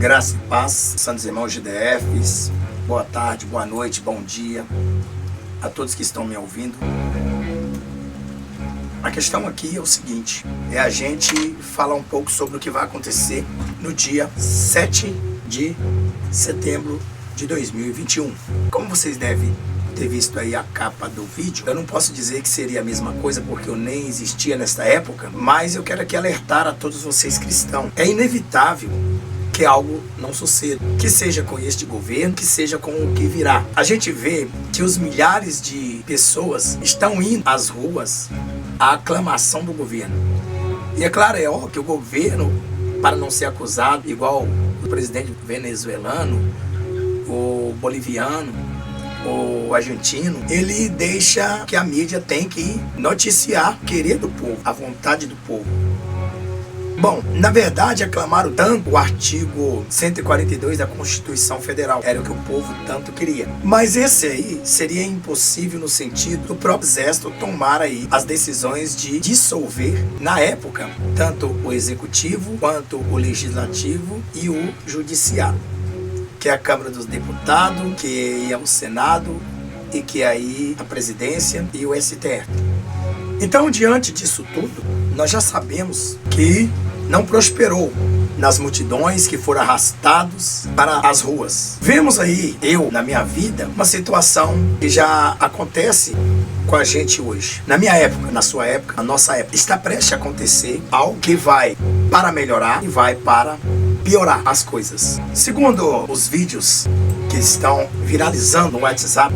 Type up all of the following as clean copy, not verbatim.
Graça e paz, santos irmãos GDFs, boa tarde, boa noite, bom dia a todos que estão me ouvindo. A questão aqui é o seguinte, é a gente falar um pouco sobre o que vai acontecer no dia 7 de setembro de 2021. Como vocês devem ter visto aí a capa do vídeo, eu não posso dizer que seria a mesma coisa porque eu nem existia nesta época, mas eu quero aqui alertar a todos vocês cristãos. É inevitável que algo não suceda, que seja com este governo, que seja com o que virá. A gente vê que os milhares de pessoas estão indo às ruas à aclamação do governo. E é claro, é óbvio que o governo, para não ser acusado, igual o presidente venezuelano, o boliviano, o argentino, ele deixa que a mídia tem que noticiar o querer do povo, a vontade do povo. Bom, na verdade, aclamaram tanto o artigo 142 da Constituição Federal. Era o que o povo tanto queria. Mas esse aí seria impossível no sentido do próprio Exército tomar aí as decisões de dissolver, na época, tanto o Executivo, quanto o Legislativo e o Judiciário, que é a Câmara dos Deputados, que é o Senado e que é aí a Presidência e o STF. Então, diante disso tudo, nós já sabemos que não prosperou nas multidões que foram arrastados para as ruas. Vemos aí, eu, na minha vida, uma situação que já acontece com a gente hoje. Na minha época, na sua época, na nossa época, está prestes a acontecer algo que vai para melhorar e vai para piorar as coisas. Segundo os vídeos que estão viralizando no WhatsApp,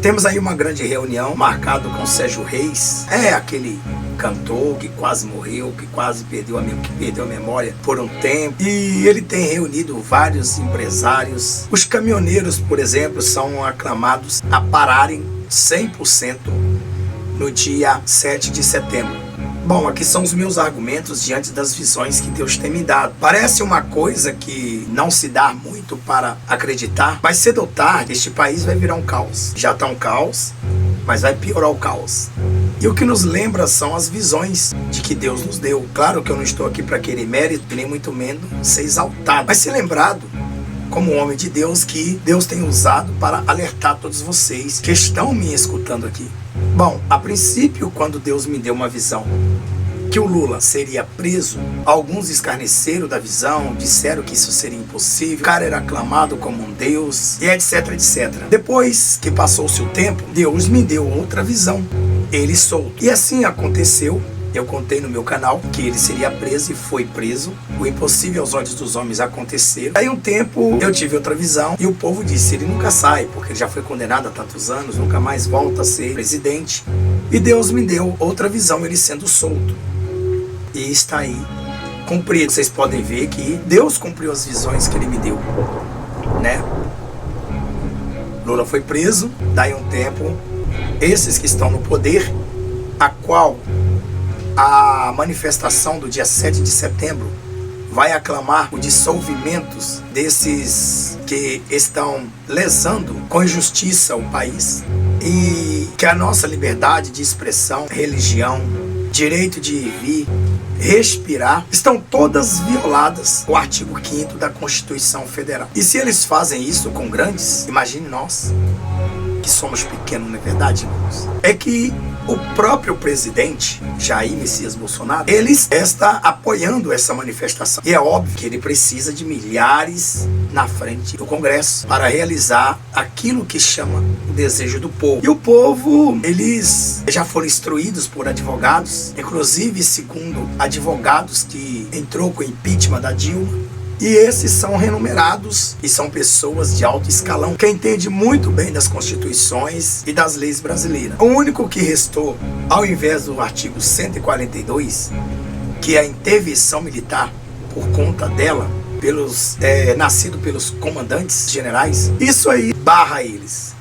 temos aí uma grande reunião marcada com Sérgio Reis, aquele cantor que quase morreu, que quase perdeu a memória por um tempo. E ele tem reunido vários empresários. Os caminhoneiros, por exemplo, são aclamados a pararem 100% no dia 7 de setembro. Bom, aqui são os meus argumentos diante das visões que Deus tem me dado. Parece uma coisa que não se dá muito para acreditar, mas cedo ou tarde este país vai virar um caos. Já está um caos, mas vai piorar o caos. E o que nos lembra são as visões de que Deus nos deu. Claro que eu não estou aqui para querer mérito, nem muito menos ser exaltado, mas ser lembrado como homem de Deus que Deus tem usado para alertar todos vocês que estão me escutando aqui. Bom, a princípio, quando Deus me deu uma visão que o Lula seria preso, alguns escarneceram da visão, disseram que isso seria impossível, o cara era aclamado como um Deus, e etc, etc. Depois que passou-se o tempo, Deus me deu outra visão, ele solto. E assim aconteceu. Eu contei no meu canal que ele seria preso e foi preso. O impossível aos olhos dos homens aconteceu. Aí um tempo eu tive outra visão e o povo disse, ele nunca sai, porque ele já foi condenado há tantos anos, nunca mais volta a ser presidente. E Deus me deu outra visão, ele sendo solto. E está aí cumprido. Vocês podem ver que Deus cumpriu as visões que ele me deu, né? Lula foi preso, daí um tempo, esses que estão no poder, a qual a manifestação do dia 7 de setembro vai aclamar o dissolvimento desses que estão lesando com injustiça o país e que a nossa liberdade de expressão, religião, direito de vir, respirar, estão todas violadas o artigo 5º da Constituição Federal. E se eles fazem isso com grandes, imagine nós, que somos pequenos, não é verdade, irmãos? É que o próprio presidente, Jair Messias Bolsonaro, ele está apoiando essa manifestação. E é óbvio que ele precisa de milhares na frente do Congresso para realizar aquilo que chama o desejo do povo. E o povo, eles já foram instruídos por advogados, inclusive segundo advogados que entrou com o impeachment da Dilma. E esses são renumerados e são pessoas de alto escalão que entendem muito bem das constituições e das leis brasileiras. O único que restou, ao invés do artigo 142, que é a intervenção militar por conta dela, nascido pelos comandantes generais, isso aí barra eles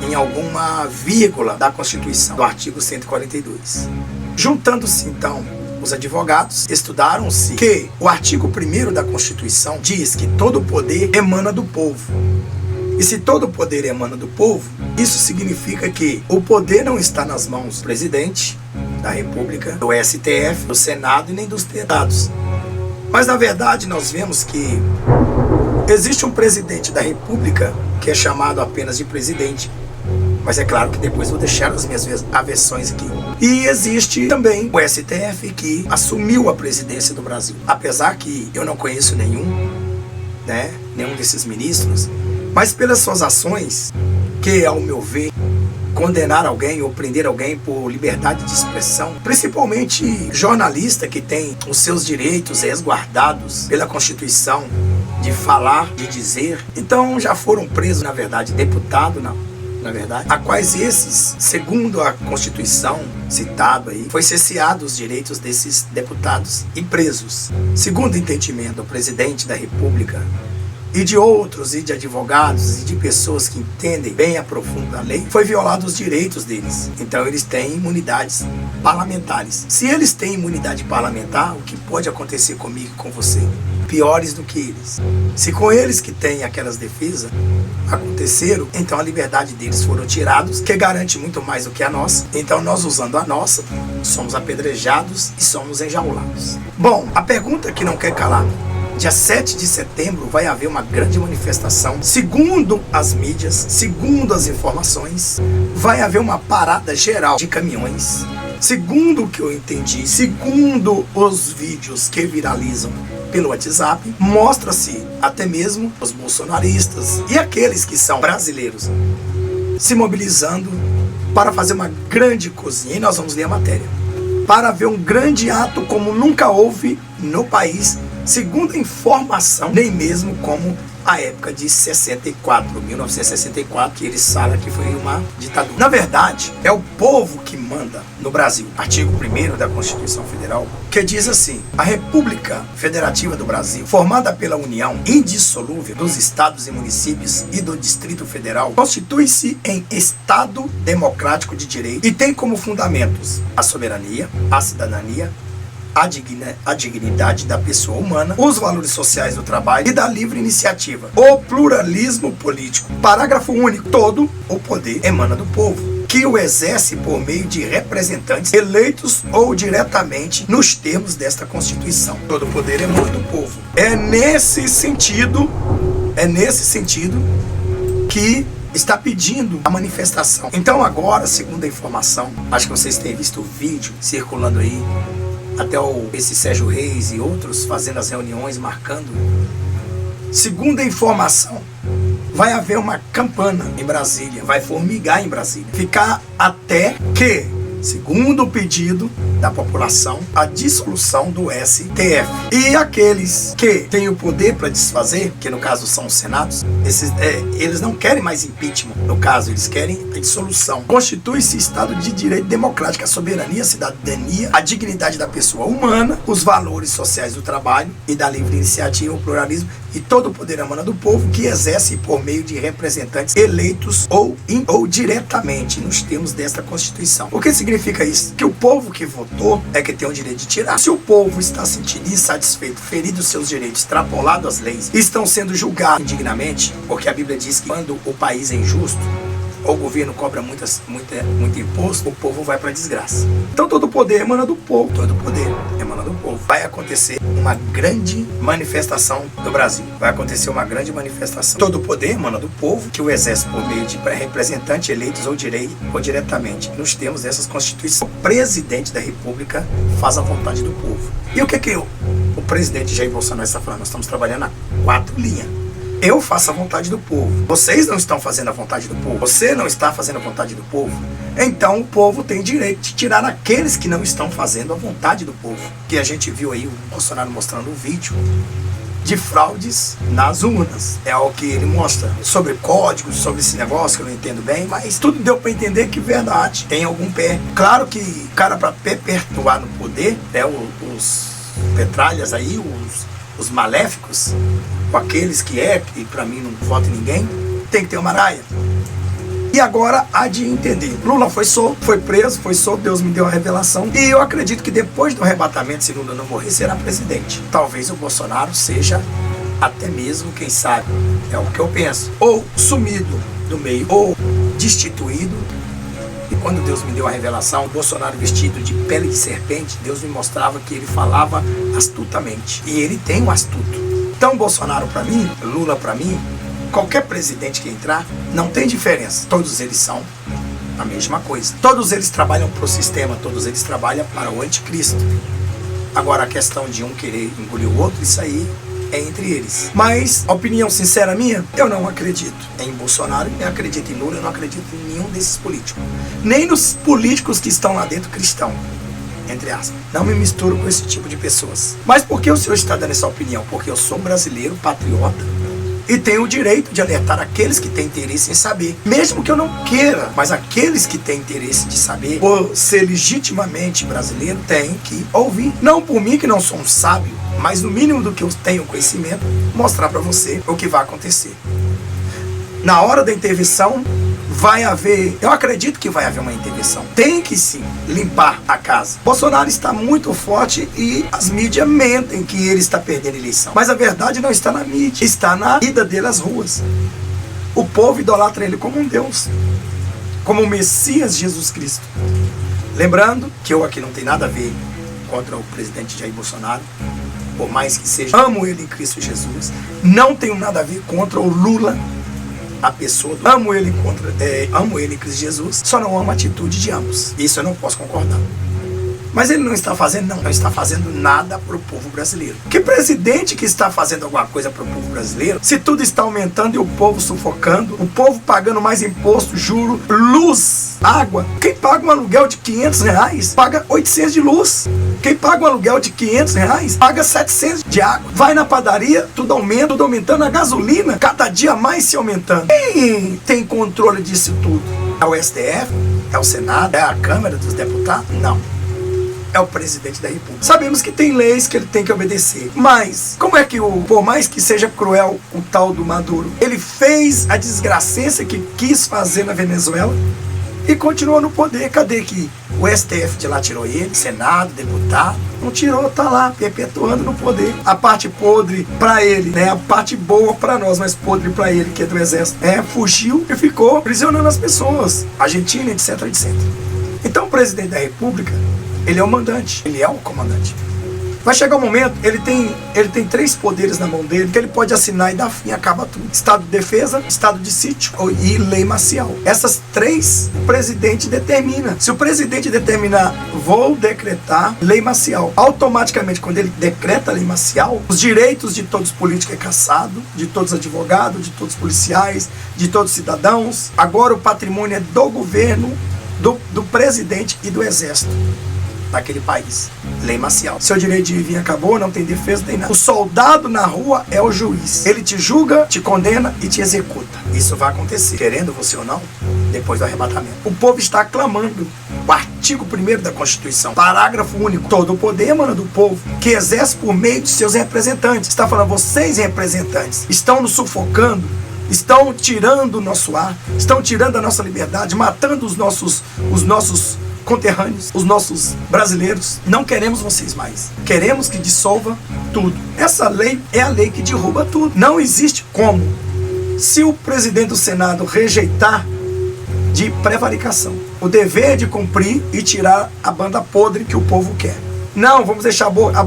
em alguma vírgula da Constituição, do artigo 142. Juntando-se então os advogados, estudaram-se que o artigo 1º da Constituição diz que todo poder emana do povo. E se todo poder emana do povo, isso significa que o poder não está nas mãos do presidente da República, do STF, do Senado e nem dos deputados. Mas na verdade nós vemos que Existe um presidente da República que é chamado apenas de presidente. Mas é claro que depois vou deixar as minhas aversões aqui. E existe também o STF, que assumiu a presidência do Brasil. Apesar que eu não conheço nenhum desses ministros, mas pelas suas ações, que ao meu ver, condenar alguém ou prender alguém por liberdade de expressão, principalmente jornalista que tem os seus direitos resguardados pela Constituição, de falar, de dizer. Então já foram presos, na verdade, deputados, na verdade, a quais esses, segundo a Constituição, citado aí, foi cerceado os direitos desses deputados e presos. Segundo o entendimento do presidente da República e de outros, e de advogados, e de pessoas que entendem bem a profundo da lei, foi violado os direitos deles. Então eles têm imunidades parlamentares. Se eles têm imunidade parlamentar, o que pode acontecer comigo e com você? Piores do que eles. Se com eles que têm aquelas defesas aconteceram, então a liberdade deles foram tirados, que garante muito mais do que a nossa. Então nós, usando a nossa, somos apedrejados e somos enjaulados. Bom, a pergunta que não quer calar: dia 7 de setembro vai haver uma grande manifestação. Segundo as mídias, segundo as informações, vai haver uma parada geral de caminhões. Segundo o que eu entendi, segundo os vídeos que viralizam pelo WhatsApp, mostra-se até mesmo os bolsonaristas e aqueles que são brasileiros se mobilizando para fazer uma grande cozinha. E nós vamos ler a matéria. Para ver um grande ato como nunca houve no país, segundo a informação, nem mesmo como a época de 1964, que eles falam que foi uma ditadura. Na verdade, é o povo que manda no Brasil. Artigo 1º da Constituição Federal, que diz assim: a República Federativa do Brasil, formada pela união indissolúvel dos estados e municípios e do Distrito Federal, constitui-se em Estado democrático de direito e tem como fundamentos a soberania, a cidadania, a dignidade da pessoa humana, os valores sociais do trabalho e da livre iniciativa, o pluralismo político. Parágrafo único: todo o poder emana do povo, que o exerce por meio de representantes eleitos ou diretamente nos termos desta Constituição. Todo o poder emana do povo. É nesse sentido que está pedindo a manifestação. Então agora, segundo a informação, acho que vocês têm visto o vídeo circulando aí, até esse Sérgio Reis e outros fazendo as reuniões, marcando. Segundo a informação, vai haver uma campana em Brasília, vai formigar em Brasília, ficar até que, segundo o pedido da população, a dissolução do STF. E aqueles que têm o poder para desfazer, que no caso são os senados, eles não querem mais impeachment, no caso eles querem a dissolução. Constitui-se Estado de Direito Democrático, a soberania, a cidadania, a dignidade da pessoa humana, os valores sociais do trabalho e da livre iniciativa, o pluralismo, e todo o poder emana do povo, que exerce por meio de representantes eleitos ou diretamente nos termos desta Constituição. O que significa isso? Que o povo que votou é que tem o direito de tirar. Se o povo está sentindo insatisfeito, ferido seus direitos, extrapolado as leis, estão sendo julgados indignamente, porque a Bíblia diz que quando o país é injusto, ou o governo cobra muito imposto, o povo vai para a desgraça. Então todo o poder emana do povo, todo o poder emana do povo. Vai acontecer uma grande manifestação do Brasil. Vai acontecer uma grande manifestação. Todo o poder emana do povo, que o exerce por meio de representantes eleitos ou diretamente nos termos dessas constituições. O presidente da República faz a vontade do povo. E o que o presidente Jair Bolsonaro está falando? Nós estamos trabalhando a 4 linhas. Eu faço a vontade do povo. Vocês não estão fazendo a vontade do povo. Você não está fazendo a vontade do povo. Então o povo tem direito de tirar aqueles que não estão fazendo a vontade do povo. Que a gente viu aí o Bolsonaro mostrando um vídeo de fraudes nas urnas. É o que ele mostra sobre códigos, sobre esse negócio que eu não entendo bem, mas tudo deu para entender que verdade tem algum pé. Claro que o cara, para perpetuar no poder, os petralhas aí, os maléficos, com aqueles que para mim não vota ninguém, tem que ter uma raia. E agora há de entender. Lula foi solto, foi preso, foi solto, Deus me deu a revelação. E eu acredito que depois do arrebatamento, se Lula não morrer, será presidente. Talvez o Bolsonaro seja até mesmo, quem sabe, é o que eu penso, ou sumido do meio, ou destituído. E quando Deus me deu a revelação, o Bolsonaro vestido de pele de serpente, Deus me mostrava que ele falava astutamente. E ele tem um astuto. Então Bolsonaro para mim, Lula para mim, qualquer presidente que entrar, não tem diferença. Todos eles são a mesma coisa. Todos eles trabalham para o sistema, todos eles trabalham para o anticristo. Agora a questão de um querer engolir o outro, isso aí é entre eles. Mas, opinião sincera minha, eu não acredito em Bolsonaro, eu acredito em Lula, eu não acredito em nenhum desses políticos. Nem nos políticos que estão lá dentro cristão, entre aspas. Não me misturo com esse tipo de pessoas. Mas por que o senhor está dando essa opinião? Porque eu sou brasileiro, patriota, e tenho o direito de alertar aqueles que têm interesse em saber. Mesmo que eu não queira, mas aqueles que têm interesse de saber, por ser legitimamente brasileiro, têm que ouvir. Não por mim, que não sou um sábio, mas no mínimo do que eu tenho conhecimento, mostrar para você o que vai acontecer. Na hora da intervenção, vai haver, eu acredito que vai haver uma intervenção. Tem que sim limpar a casa. Bolsonaro está muito forte e as mídias mentem que ele está perdendo a eleição. Mas a verdade não está na mídia, está na vida dele às ruas. O povo idolatra ele como um Deus, como o Messias Jesus Cristo. Lembrando que eu aqui não tenho nada a ver contra o presidente Jair Bolsonaro, por mais que seja, amo ele em Cristo Jesus. Não tenho nada a ver contra o Lula, a pessoa, amo ele em Cristo Jesus, só não amo a atitude de ambos. Isso eu não posso concordar. Mas ele não está fazendo, não está fazendo nada para o povo brasileiro. Que presidente que está fazendo alguma coisa para o povo brasileiro, se tudo está aumentando e o povo sufocando, o povo pagando mais imposto, juro, luz, água? Quem paga um aluguel de R$500 paga 800 de luz. Quem paga um aluguel de R$500 paga 700 de água. Vai na padaria, tudo aumenta, tudo aumentando. A gasolina, cada dia mais se aumentando. Quem tem controle disso tudo? É o STF? É o Senado? É a Câmara dos Deputados? Não. É o presidente da República. Sabemos que tem leis que ele tem que obedecer. Mas, como é que, por mais que seja cruel o tal do Maduro, ele fez a desgracência que quis fazer na Venezuela e continuou no poder? Cadê que o STF de lá tirou ele, Senado, deputado? Não tirou, tá lá, perpetuando no poder. A parte podre pra ele, né? A parte boa pra nós, mas podre pra ele, que é do exército, fugiu e ficou prisionando as pessoas. Argentina, etc, etc. Então o presidente da República, ele é o mandante, ele é o comandante. Vai chegar um momento, ele tem 3 poderes na mão dele, que ele pode assinar e dar fim, acaba tudo. Estado de defesa, estado de sítio e lei marcial. Essas 3, o presidente determina. Se o presidente determinar, vou decretar lei marcial, automaticamente, quando ele decreta a lei marcial, os direitos de todos os políticos é cassado, de todos os advogados, de todos os policiais, de todos os cidadãos. Agora o patrimônio é do governo, do presidente e do exército daquele país. Lei marcial. Seu direito de vir acabou, não tem defesa, não tem nada. O soldado na rua é o juiz. Ele te julga, te condena e te executa. Isso vai acontecer, querendo você ou não, depois do arrebatamento. O povo está aclamando o artigo 1º da Constituição, parágrafo único. Todo o poder emana do povo, que exerce por meio de seus representantes. Está falando, vocês representantes estão nos sufocando, estão tirando o nosso ar, estão tirando a nossa liberdade, matando os nossos conterrâneos, os nossos brasileiros. Não queremos vocês mais. Queremos que dissolva tudo. Essa lei é a lei que derruba tudo. Não existe como. Se o presidente do Senado rejeitar, de prevaricação, o dever de cumprir e tirar a banda podre que o povo quer. Não, vamos deixar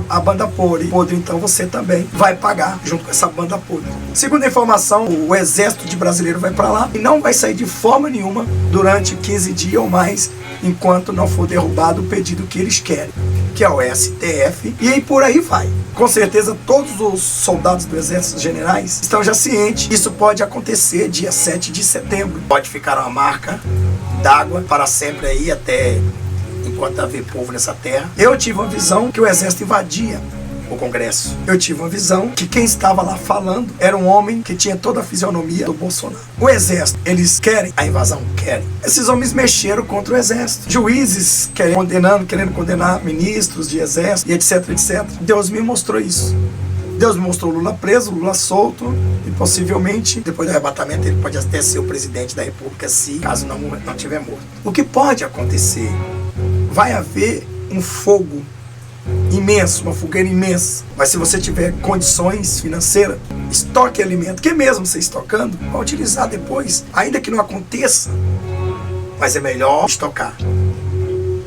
a banda podre, então você também vai pagar junto com essa banda podre. Segundo a informação, o exército de brasileiro vai para lá e não vai sair de forma nenhuma durante 15 dias ou mais, enquanto não for derrubado o pedido que eles querem, que é o STF, e aí por aí vai. Com certeza todos os soldados do exército, generais, estão já cientes. Isso pode acontecer dia 7 de setembro. Pode ficar uma marca d'água para sempre aí, até enquanto haver povo nessa terra. Eu tive uma visão que o exército invadia o Congresso. Eu tive uma visão que quem estava lá falando era um homem que tinha toda a fisionomia do Bolsonaro. O exército, eles querem a invasão? Querem. Esses homens mexeram contra o exército. Juízes querendo condenar ministros de exército e etc, etc. Deus me mostrou isso. Deus me mostrou Lula preso, Lula solto, e possivelmente, depois do arrebatamento, ele pode até ser o presidente da República, se caso não tiver morto. O que pode acontecer? Vai haver um fogo imenso, uma fogueira imensa. Mas se você tiver condições financeiras, estoque alimento, que mesmo você estocando, vai utilizar depois, ainda que não aconteça. Mas é melhor estocar.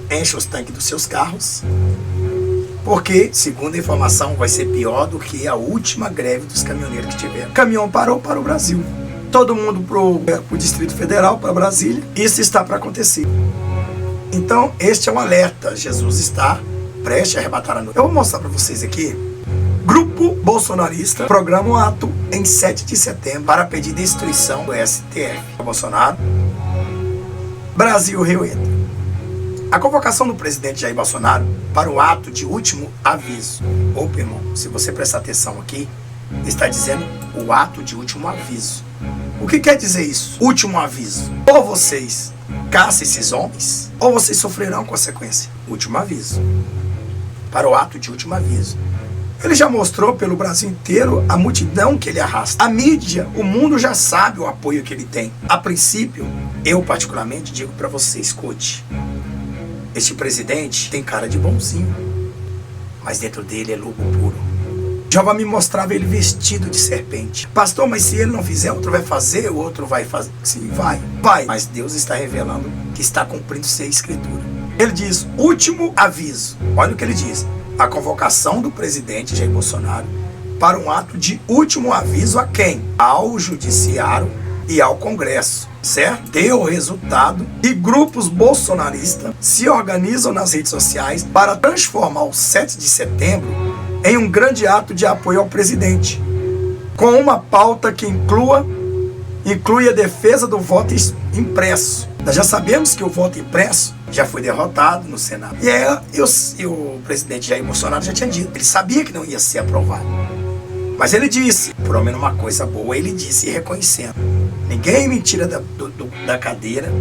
Enche os tanques dos seus carros, porque, segundo a informação, vai ser pior do que a última greve dos caminhoneiros que tiveram. O caminhão parou para o Brasil. Todo mundo para o Distrito Federal, para Brasília. Isso está para acontecer. Então, este é um alerta. Jesus está prestes a arrebatar a noite. Eu vou mostrar para vocês aqui. Grupo bolsonarista programa um ato em 7 de setembro para pedir destruição do STF. Bolsonaro. Brasil Rio entra. A convocação do presidente Jair Bolsonaro para o ato de último aviso. Opa, irmão, se você prestar atenção aqui, está dizendo o ato de último aviso. O que quer dizer isso? Último aviso. Ou vocês caçam esses homens, ou vocês sofrerão consequência. Último aviso. Para o ato de último aviso. Ele já mostrou pelo Brasil inteiro a multidão que ele arrasta. A mídia, o mundo já sabe o apoio que ele tem. A princípio, eu particularmente digo para você, escute. Este presidente tem cara de bonzinho, mas dentro dele é lobo puro. Jeová me mostrava ele vestido de serpente. Pastor, mas se ele não fizer, outro vai fazer, o outro vai fazer. Sim, vai. Mas Deus está revelando que está cumprindo-se a escritura. Ele diz, último aviso. Olha o que ele diz. A convocação do presidente Jair Bolsonaro para um ato de último aviso a quem? Ao judiciário e ao Congresso. Certo? Deu resultado e grupos bolsonaristas se organizam nas redes sociais para transformar o 7 de setembro em um grande ato de apoio ao presidente, com uma pauta que inclui a defesa do voto impresso. Nós já sabemos que o voto impresso já foi derrotado no Senado. E o presidente Jair Bolsonaro já tinha dito, ele sabia que não ia ser aprovado. Mas ele disse, por menos uma coisa boa, ele disse reconhecendo. Ninguém me tira da cadeira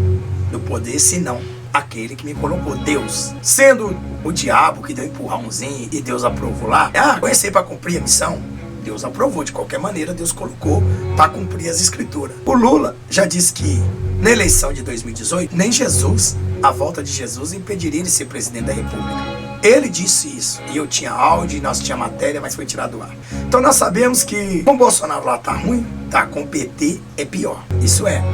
do poder, senão aquele que me colocou, Deus. Sendo o diabo que deu um empurrãozinho e Deus aprovou lá, conhecer para cumprir a missão, Deus aprovou. De qualquer maneira, Deus colocou para cumprir as escrituras. O Lula já disse que na eleição de 2018, nem Jesus, a volta de Jesus, impediria de ser presidente da República. Ele disse isso, e eu tinha áudio, nós tinha matéria, mas foi tirado do ar. Então nós sabemos que com o Bolsonaro lá tá ruim, tá com o PT é pior. Isso é,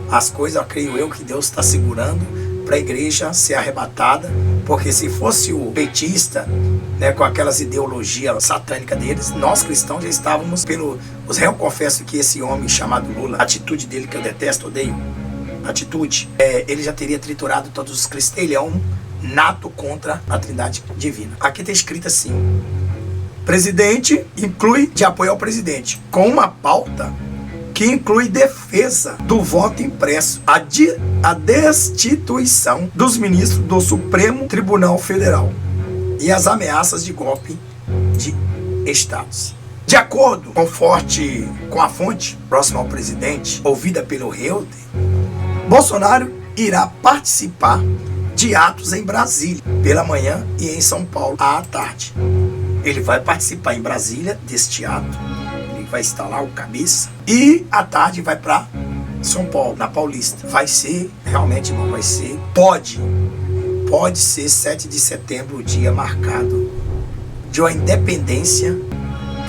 as coisas, eu creio eu, que Deus está segurando para a igreja ser arrebatada, porque se fosse o petista, né, com aquelas ideologias satânicas deles, nós cristãos já estávamos os réus confessam que esse homem chamado Lula, a atitude dele que eu detesto, odeio, ele já teria triturado todos os cristãos. Ele é um nato contra a Trindade Divina. Aqui está escrito assim, presidente inclui de apoio ao presidente, com uma pauta que inclui defesa do voto impresso, a destituição dos ministros do Supremo Tribunal Federal e as ameaças de golpe de estados. De acordo com a fonte próxima ao presidente, ouvida pelo Reuters, Bolsonaro irá participar de atos em Brasília, pela manhã, e em São Paulo, à tarde. Ele vai participar em Brasília deste ato, ele vai estar lá o cabeça, e à tarde vai para São Paulo, na Paulista. Vai ser, realmente, irmão, pode ser 7 de setembro, o dia marcado de uma independência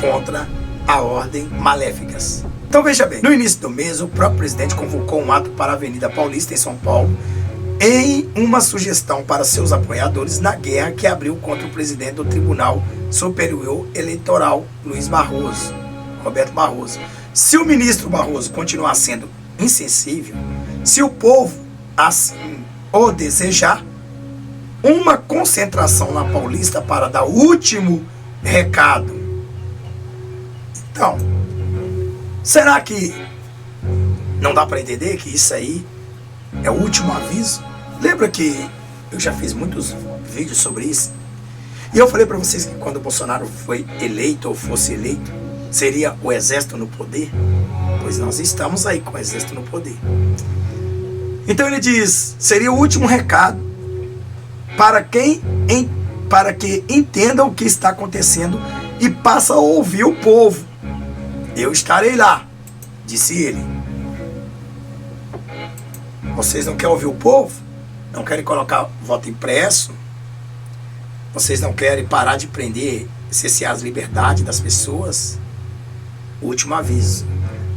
contra a ordem maléficas. Então veja bem, no início do mês, o próprio presidente convocou um ato para a Avenida Paulista, em São Paulo, em uma sugestão para seus apoiadores na guerra que abriu contra o presidente do Tribunal Superior Eleitoral, Roberto Barroso. Se o ministro Barroso continuar sendo insensível, se o povo assim o desejar, uma concentração na Paulista para dar o último recado. Então, será que não dá para entender que isso aí é o último aviso? Lembra que eu já fiz muitos vídeos sobre isso? E eu falei para vocês que quando o Bolsonaro foi eleito ou fosse eleito, seria o exército no poder? Pois nós estamos aí com o exército no poder. Então ele diz, seria o último recado para que entenda o que está acontecendo e passa a ouvir o povo. Eu estarei lá, disse ele. Vocês não querem ouvir o povo? Não querem colocar voto impresso? Vocês não querem parar de prender, cercear as liberdades das pessoas? Último aviso.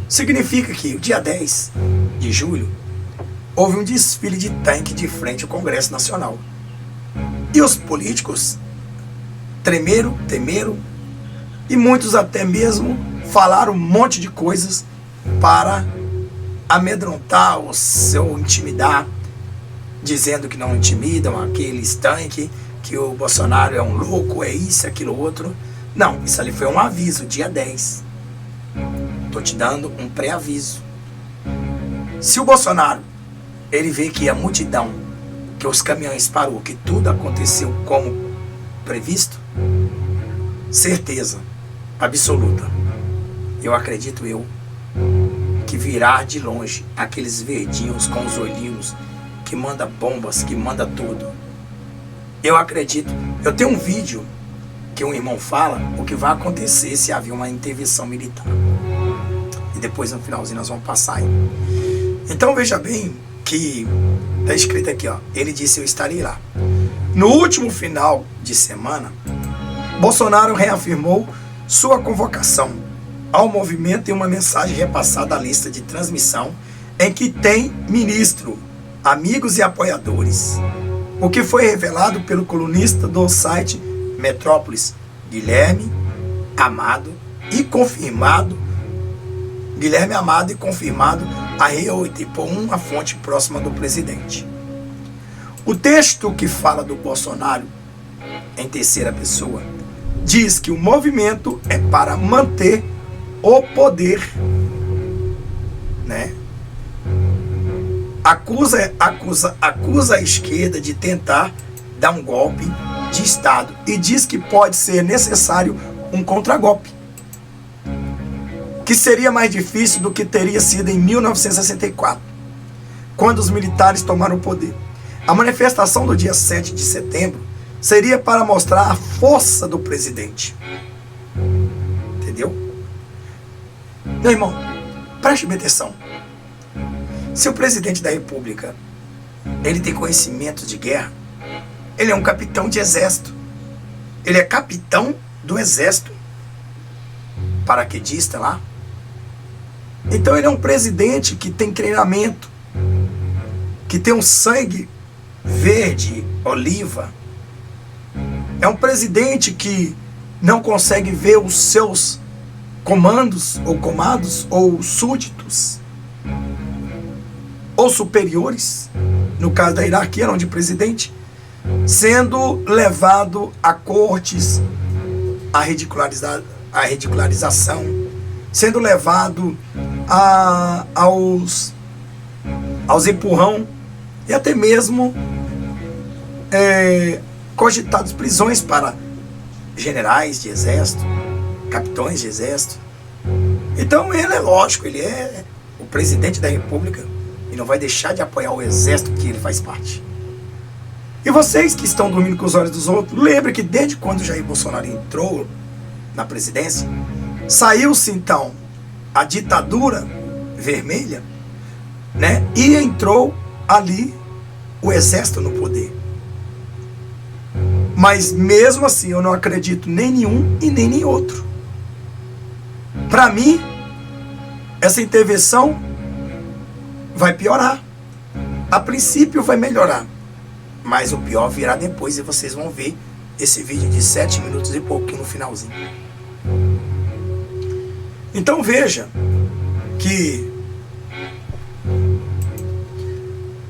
Significa que o dia 10 de julho houve um desfile de tanque de frente ao Congresso Nacional. E os políticos temeram, e muitos até mesmo falaram um monte de coisas para amedrontar ou intimidar, dizendo que não intimidam aqueles tanques, que o Bolsonaro é um louco, é isso, aquilo, outro. Não, isso ali foi um aviso, dia 10. Estou te dando um pré-aviso. Se o Bolsonaro, ele vê que a multidão, que os caminhões parou, que tudo aconteceu como previsto, certeza absoluta, eu acredito que virá de longe aqueles verdinhos com os olhinhos, que manda bombas, que manda tudo. Eu acredito, eu tenho um vídeo que um irmão fala o que vai acontecer se haver uma intervenção militar. E depois no finalzinho nós vamos passar aí. Então veja bem que está escrito aqui, ó, ele disse: eu estarei lá. No último final de semana, Bolsonaro reafirmou sua convocação ao movimento em uma mensagem repassada à lista de transmissão em que tem ministro, amigos e apoiadores. O que foi revelado pelo colunista do site Metrópolis, Guilherme Amado, e confirmado a R8 por uma fonte próxima do presidente. O texto que fala do Bolsonaro em terceira pessoa diz que o movimento é para manter o poder, né? Acusa a esquerda de tentar dar um golpe de Estado e diz que pode ser necessário um contragolpe, que seria mais difícil do que teria sido em 1964, quando os militares tomaram o poder. A manifestação do dia 7 de setembro seria para mostrar a força do presidente. Entendeu? Meu irmão, preste bem atenção. Se o presidente da República, ele tem conhecimento de guerra, ele é um capitão de exército. Ele é capitão do exército, paraquedista lá. Então ele é um presidente que tem treinamento, que tem um sangue verde, oliva. É um presidente que não consegue ver os seus comandos, ou súditos, ou superiores, no caso da hierarquia, não de presidente, sendo levado a cortes, a ridicularização, sendo levado aos empurrão e até mesmo cogitados prisões para generais de exército, capitães de exército. Então ele é lógico, ele é o presidente da República e não vai deixar de apoiar o exército que ele faz parte. E vocês que estão dormindo com os olhos dos outros, lembrem que desde quando Jair Bolsonaro entrou na presidência, saiu-se então a ditadura vermelha, né? E entrou ali o exército no poder. Mas mesmo assim eu não acredito nem em um e nem em outro. Para mim, essa intervenção vai piorar. A princípio vai melhorar, mas o pior virá depois e vocês vão ver esse vídeo de 7 minutos e pouquinho no finalzinho. Então veja que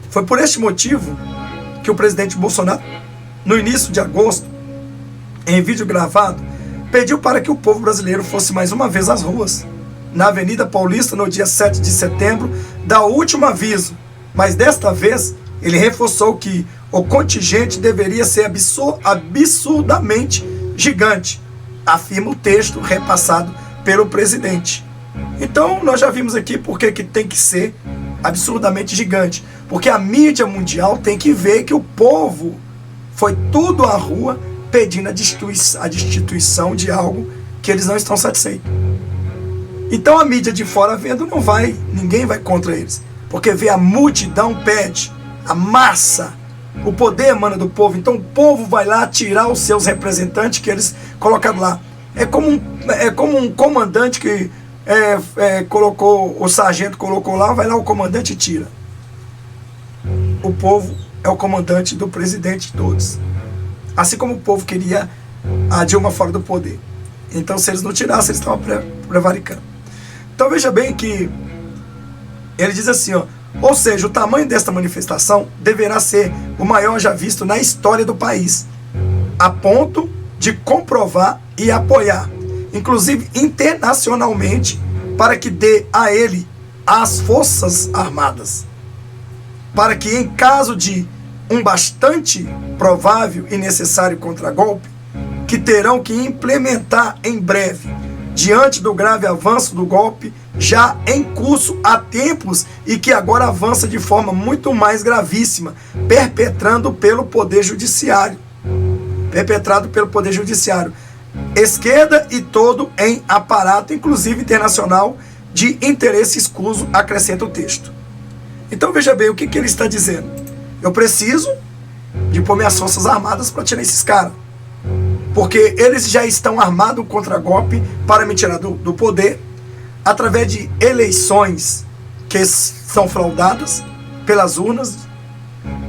foi por este motivo que o presidente Bolsonaro, no início de agosto, em vídeo gravado, pediu para que o povo brasileiro fosse mais uma vez às ruas, na Avenida Paulista, no dia 7 de setembro, dar o último aviso. Mas desta vez, ele reforçou que o contingente deveria ser absurdamente gigante, afirma o texto repassado pelo presidente. Então, nós já vimos aqui porque que tem que ser absurdamente gigante. Porque a mídia mundial tem que ver que o povo foi tudo à rua pedindo a destituição de algo que eles não estão satisfeitos. Então a mídia de fora vendo ninguém vai contra eles. Porque vê a multidão pede, a massa, o poder emana do povo. Então o povo vai lá tirar os seus representantes que eles colocaram lá. É como um comandante que colocou, o sargento colocou lá, vai lá o comandante e tira. O povo é o comandante do presidente de todos. Assim como o povo queria a Dilma fora do poder. Então, se eles não tirassem, eles estavam prevaricando. Então, veja bem que ele diz assim, ó, ou seja, o tamanho desta manifestação deverá ser o maior já visto na história do país, a ponto de comprovar e apoiar, inclusive internacionalmente, para que dê a ele as Forças Armadas, para que em caso de um bastante provável e necessário contragolpe, que terão que implementar em breve, diante do grave avanço do golpe, já em curso há tempos e que agora avança de forma muito mais gravíssima, perpetrado pelo Poder Judiciário. Esquerda e todo em aparato, inclusive internacional, de interesse escuso, acrescenta o texto. Então veja bem o que ele está dizendo. Eu preciso de pôr minhas Forças Armadas para tirar esses caras. Porque eles já estão armados contra golpe para me tirar do poder, através de eleições que são fraudadas pelas urnas,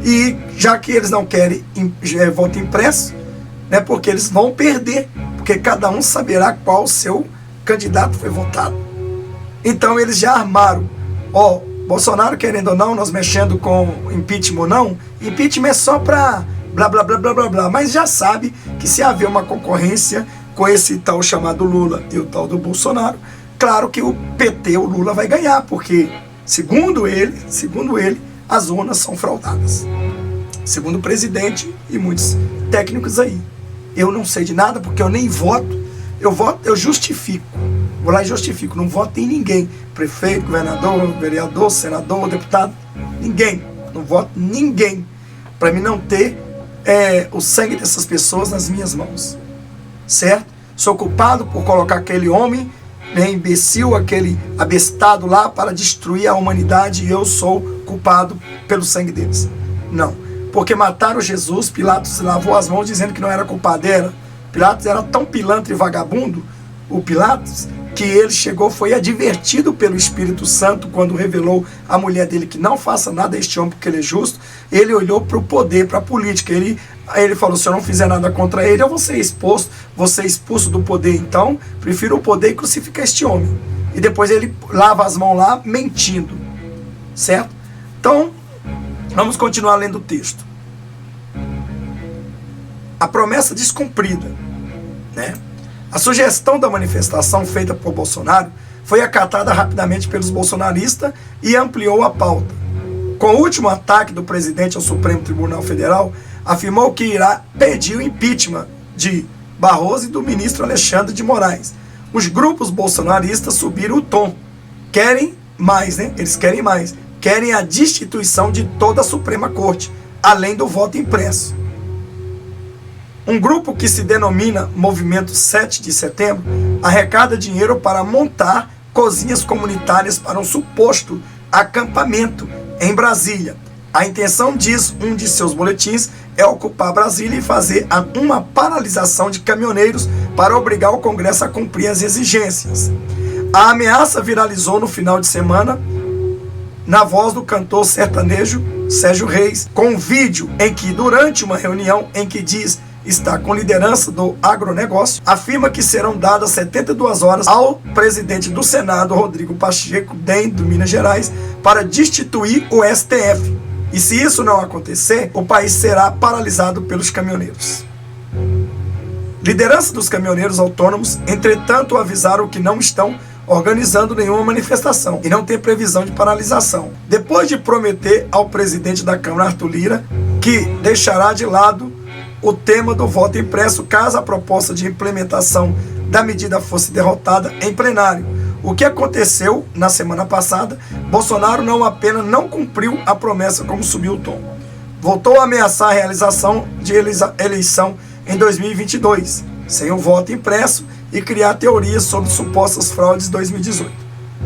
e já que eles não querem voto impresso, né, porque eles vão perder, porque cada um saberá qual o seu candidato foi votado. Então eles já armaram, ó, Bolsonaro querendo ou não, nós mexendo com impeachment ou não, impeachment é só para blá blá blá blá blá blá, mas já sabe que se haver uma concorrência com esse tal chamado Lula e o tal do Bolsonaro, claro que o PT, o Lula, vai ganhar, porque, segundo ele, as urnas são fraudadas. Segundo o presidente e muitos técnicos aí. Eu não sei de nada, porque eu nem voto. Eu justifico. Vou lá e justifico. Não voto em ninguém. Prefeito, governador, vereador, senador, deputado. Ninguém. Não voto em ninguém. Para mim não ter o sangue dessas pessoas nas minhas mãos. Certo? Sou culpado por colocar aquele homem, imbecil, aquele abestado lá para destruir a humanidade, e eu sou culpado pelo sangue deles. Não, porque mataram Jesus, Pilatos lavou as mãos dizendo que não era culpado. Pilatos era tão pilantra e vagabundo, o Pilatos, que ele foi advertido pelo Espírito Santo quando revelou à mulher dele que não faça nada a este homem porque ele é justo. Ele olhou para o poder, para a política. Ele falou, se eu não fizer nada contra ele, eu vou ser expulso do poder. Então, prefiro o poder e crucificar este homem. E depois ele lava as mãos lá, mentindo. Certo? Então, vamos continuar lendo o texto. A promessa descumprida, né? A sugestão da manifestação feita por Bolsonaro foi acatada rapidamente pelos bolsonaristas e ampliou a pauta. Com o último ataque do presidente ao Supremo Tribunal Federal, afirmou que irá pedir o impeachment de Barroso e do ministro Alexandre de Moraes. Os grupos bolsonaristas subiram o tom. Querem mais, né? Eles querem mais. Querem a destituição de toda a Suprema Corte, além do voto impresso. Um grupo que se denomina Movimento 7 de Setembro arrecada dinheiro para montar cozinhas comunitárias para um suposto acampamento em Brasília. A intenção, diz um de seus boletins, é ocupar Brasília e fazer uma paralisação de caminhoneiros para obrigar o Congresso a cumprir as exigências. A ameaça viralizou no final de semana na voz do cantor sertanejo Sérgio Reis, com um vídeo em que, durante uma reunião em que diz está com liderança do agronegócio, afirma que serão dadas 72 horas ao presidente do Senado, Rodrigo Pacheco, DEM, do Minas Gerais, para destituir o STF. E se isso não acontecer, o país será paralisado pelos caminhoneiros. Liderança dos caminhoneiros autônomos, entretanto, avisaram que não estão organizando nenhuma manifestação e não tem previsão de paralisação. Depois de prometer ao presidente da Câmara, Arthur Lira, que deixará de lado o tema do voto impresso caso a proposta de implementação da medida fosse derrotada em plenário. O que aconteceu na semana passada, Bolsonaro não apenas não cumpriu a promessa, como subiu o tom. Voltou a ameaçar a realização de eleição em 2022, sem o voto impresso, e criar teorias sobre supostas fraudes de 2018.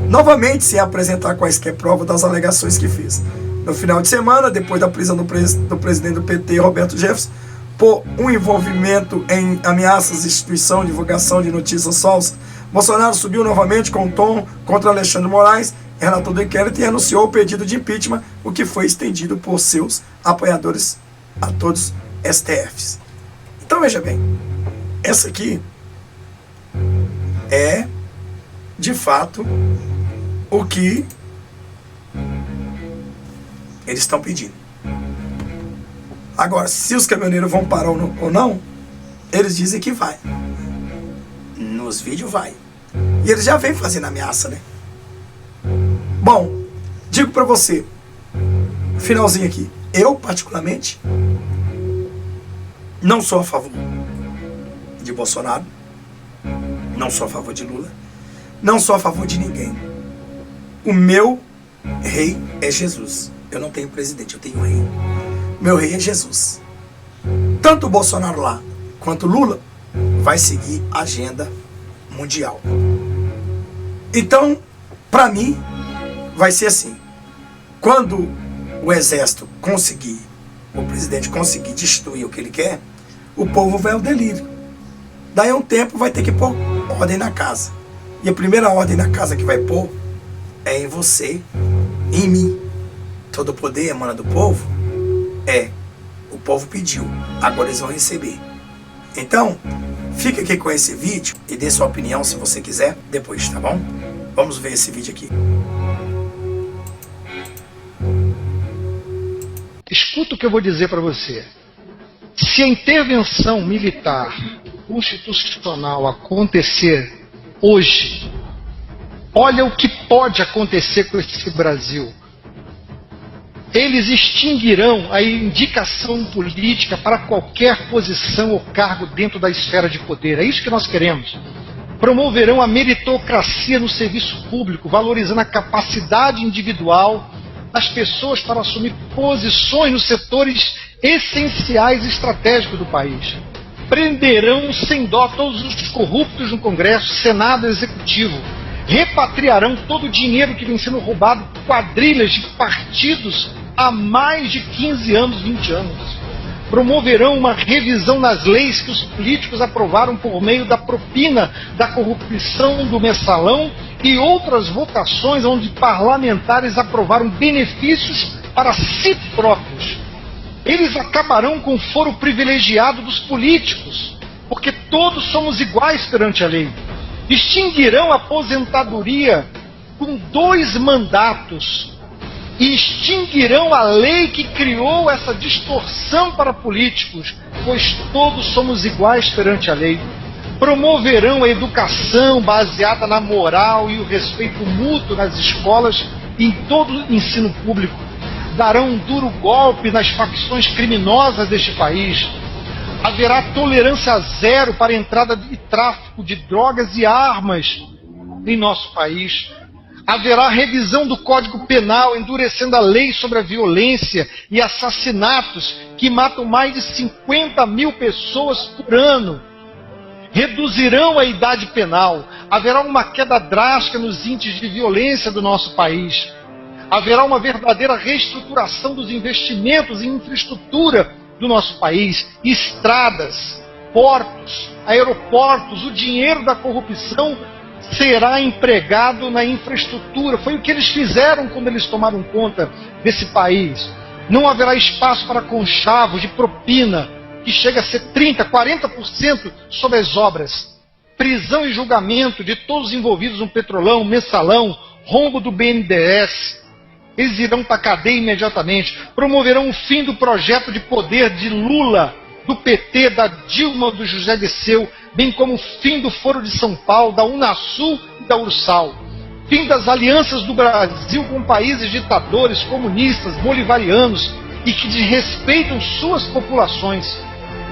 Novamente, sem apresentar quaisquer provas das alegações que fez. No final de semana, depois da prisão do presidente do PT, Roberto Jefferson, por um envolvimento em ameaças de instituição, divulgação de notícias falsas, Bolsonaro subiu novamente com o tom contra Alexandre de Moraes, relator do inquérito, e anunciou o pedido de impeachment, o que foi estendido por seus apoiadores a todos os STFs. Então veja bem, essa aqui é, de fato, o que eles estão pedindo. Agora, se os caminhoneiros vão parar ou não, eles dizem que vai. Nos vídeos vai. E eles já vêm fazendo ameaça, né? Bom, digo pra você, finalzinho aqui, eu particularmente não sou a favor de Bolsonaro, não sou a favor de Lula, não sou a favor de ninguém. O meu rei é Jesus. Eu não tenho presidente, eu tenho um rei. Meu rei é Jesus. Tanto o Bolsonaro lá quanto o Lula vai seguir a agenda mundial. Então, para mim, vai ser assim. Quando o exército conseguir, o presidente conseguir destruir o que ele quer, o povo vai ao delírio. Daí a um tempo vai ter que pôr ordem na casa. E a primeira ordem na casa que vai pôr é em você, em mim. Todo o poder emana do povo. O povo pediu, agora eles vão receber. Então, fica aqui com esse vídeo e dê sua opinião se você quiser depois, tá bom? Vamos ver esse vídeo aqui. Escuta o que eu vou dizer para você. Se a intervenção militar constitucional acontecer hoje, olha o que pode acontecer com esse Brasil. Eles extinguirão a indicação política para qualquer posição ou cargo dentro da esfera de poder. É isso que nós queremos. Promoverão a meritocracia no serviço público, valorizando a capacidade individual das pessoas para assumir posições nos setores essenciais e estratégicos do país. Prenderão sem dó todos os corruptos no Congresso, Senado e Executivo. Repatriarão todo o dinheiro que vem sendo roubado por quadrilhas de partidos há mais de 15 anos, 20 anos. Promoverão uma revisão nas leis que os políticos aprovaram por meio da propina, da corrupção, do mensalão e outras votações onde parlamentares aprovaram benefícios para si próprios. Eles acabarão com o foro privilegiado dos políticos, porque todos somos iguais perante a lei. Extinguirão a aposentadoria com 2 mandatos e extinguirão a lei que criou essa distorção para políticos, pois todos somos iguais perante a lei. Promoverão a educação baseada na moral e o respeito mútuo nas escolas e em todo o ensino público. Darão um duro golpe nas facções criminosas deste país. Haverá tolerância zero para a entrada e tráfico de drogas e armas em nosso país. Haverá revisão do Código Penal, endurecendo a lei sobre a violência e assassinatos que matam mais de 50 mil pessoas por ano. Reduzirão a idade penal. Haverá uma queda drástica nos índices de violência do nosso país. Haverá uma verdadeira reestruturação dos investimentos em infraestrutura do nosso país, estradas, portos, aeroportos. O dinheiro da corrupção será empregado na infraestrutura. Foi o que eles fizeram quando eles tomaram conta desse país. Não haverá espaço para conchavos de propina, que chega a ser 30%, 40% sobre as obras. Prisão e julgamento de todos os envolvidos no Petrolão, Mensalão, rombo do BNDES. Eles irão para a cadeia imediatamente. Promoverão o fim do projeto de poder de Lula, do PT, da Dilma, do José Dirceu, bem como o fim do Foro de São Paulo, da Unasul e da Ursal. Fim das alianças do Brasil com países ditadores, comunistas, bolivarianos e que desrespeitam suas populações.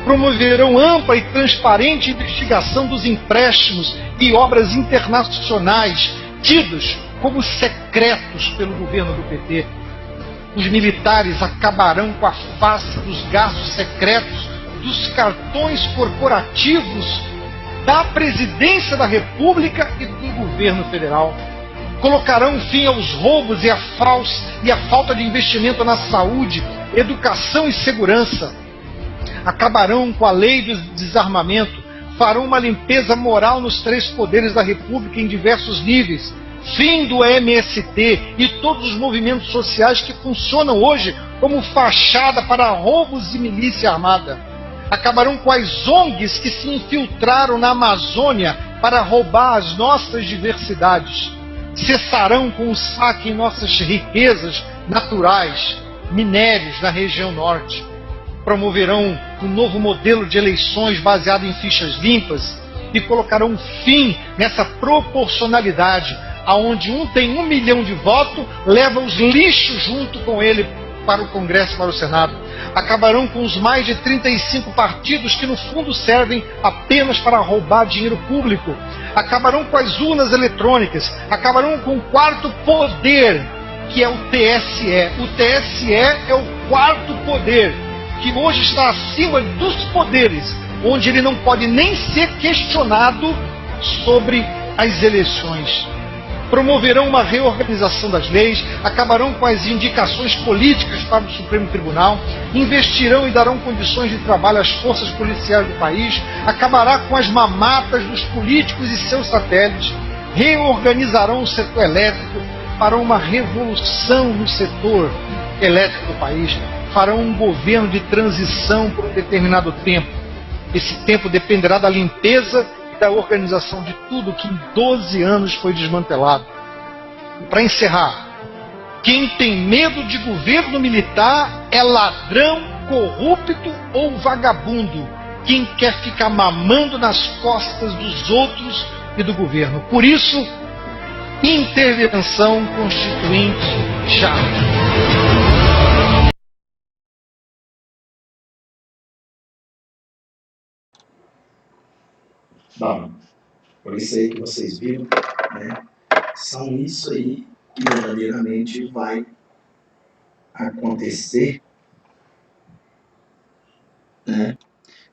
Promoverão ampla e transparente investigação dos empréstimos e obras internacionais tidos como secretos pelo governo do PT. Os militares acabarão com a face dos gastos secretos dos cartões corporativos da Presidência da República e do governo federal. Colocarão fim aos roubos e a falta de investimento na saúde, educação e segurança. Acabarão com a lei do desarmamento, farão uma limpeza moral nos 3 poderes da República em diversos níveis. Fim do MST e todos os movimentos sociais que funcionam hoje como fachada para roubos e milícia armada. Acabarão com as ONGs que se infiltraram na Amazônia para roubar as nossas diversidades. Cessarão com o saque em nossas riquezas naturais, minérios na região norte. Promoverão um novo modelo de eleições baseado em fichas limpas e colocarão fim nessa proporcionalidade, aonde um tem 1 milhão de votos, leva os lixos junto com ele para o Congresso e para o Senado. Acabarão com os mais de 35 partidos que no fundo servem apenas para roubar dinheiro público. Acabarão com as urnas eletrônicas. Acabarão com o quarto poder, que é o TSE. O TSE é o quarto poder, que hoje está acima dos poderes, onde ele não pode nem ser questionado sobre as eleições. Promoverão uma reorganização das leis, acabarão com as indicações políticas para o Supremo Tribunal, investirão e darão condições de trabalho às forças policiais do país, acabará com as mamatas dos políticos e seus satélites, reorganizarão o setor elétrico, farão uma revolução no setor elétrico do país, farão um governo de transição por um determinado tempo. Esse tempo dependerá da limpeza da organização de tudo que em 12 anos foi desmantelado. E para encerrar, quem tem medo de governo militar é ladrão, corrupto ou vagabundo. Quem quer ficar mamando nas costas dos outros e do governo. Por isso, intervenção constituinte já. Bom, por isso aí que vocês viram, né? São isso aí que verdadeiramente vai acontecer, né?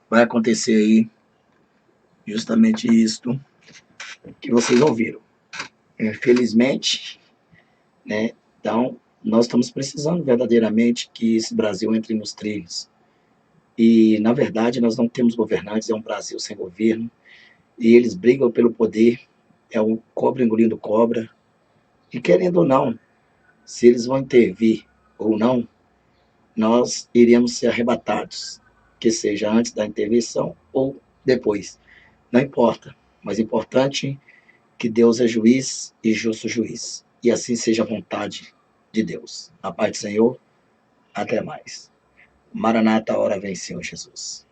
Vai acontecer aí justamente isto que vocês ouviram. Infelizmente, né? Então, nós estamos precisando verdadeiramente que esse Brasil entre nos trilhos. E, na verdade, nós não temos governantes, é um Brasil sem governo. E eles brigam pelo poder, é um cobra engolindo cobra. E querendo ou não, se eles vão intervir ou não, nós iremos ser arrebatados, que seja antes da intervenção ou depois. Não importa, mas é importante que Deus é juiz e justo juiz. E assim seja a vontade de Deus. A paz do Senhor, até mais. Maranata, a hora vem, Senhor Jesus.